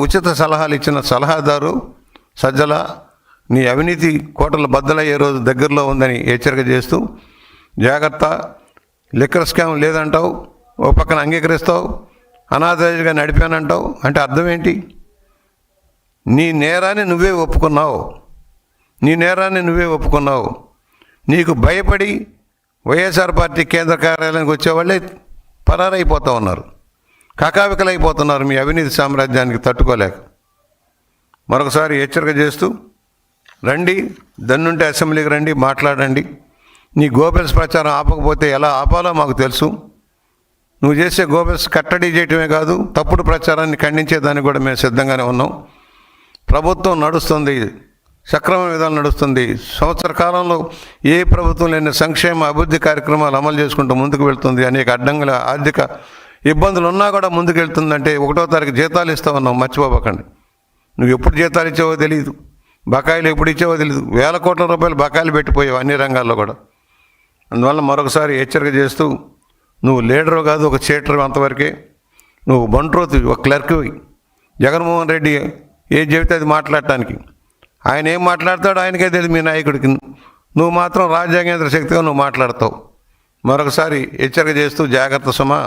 ఉచిత సలహాలు ఇచ్చిన సలహాదారు సజ్జల నీ అవినీతి కోటలు బద్దలయ్యే రోజు దగ్గరలో ఉందని హెచ్చరిక చేస్తూ, జాగ్రత్త, లిక్కర్ స్కామ్ లేదంటావు, ఓ పక్కన అంగీకరిస్తావు, అనాథరైజ్గా నడిపానంటావు. అంటే అర్థం ఏంటి? నీ నేరాన్ని నువ్వే ఒప్పుకున్నావు. నీకు భయపడి వైఎస్ఆర్ పార్టీ కేంద్ర కార్యాలయానికి వచ్చేవాళ్ళే పరారైపోతూ ఉన్నారు, కకావికలైపోతున్నారు మీ అవినీతి సామ్రాజ్యానికి తట్టుకోలేక. మరొకసారి హెచ్చరిక చేస్తూ, రండి, దన్నుంటే అసెంబ్లీకి రండి, మాట్లాడండి. నీ గోబెల్స్ ప్రచారం ఆపకపోతే ఎలా ఆపాలో మాకు తెలుసు. నువ్వు చేసే గోబెల్స్ కట్టడి చేయటమే కాదు, తప్పుడు ప్రచారాన్ని ఖండించేదానికి కూడా మేము సిద్ధంగానే ఉన్నాం. ప్రభుత్వం నడుస్తుంది, సక్రమ విధానం నడుస్తుంది. సంవత్సర కాలంలో ఏ ప్రభుత్వం లేని సంక్షేమ అభివృద్ధి కార్యక్రమాలు అమలు చేసుకుంటూ ముందుకు వెళ్తుంది. అనేక అడ్డంకుల ఆర్థిక ఇబ్బందులు ఉన్నా కూడా ముందుకు వెళ్తుందంటే 1వ తారీఖు జీతాలు ఇస్తూ ఉన్నాం, మర్చిపోకండి. నువ్వు ఎప్పుడు జీతాలు ఇచ్చావో తెలియదు, బకాయిలు ఎప్పుడు ఇచ్చావో తెలియదు. వేల కోట్ల రూపాయలు బకాయిలు పెట్టిపోయావు అన్ని రంగాల్లో కూడా. అందువల్ల మరొకసారి హెచ్చరిక చేస్తూ, నువ్వు లీడరు కాదు, ఒక చీటరు, అంతవరకే. నువ్వు బంట్రోతు, ఒక క్లర్క్వి. జగన్మోహన్ రెడ్డి ఏం చెబితే అది మాట్లాడటానికి, ఆయన ఏం మాట్లాడతాడో ఆయనకే తెలియదు మీ నాయకుడికి. నువ్వు మాత్రం రాజ్యాంగేంద్ర శక్తిగా నువ్వు మాట్లాడతావు. మరొకసారి హెచ్చరిక చేస్తూ, జాగ్రత్త సుమా.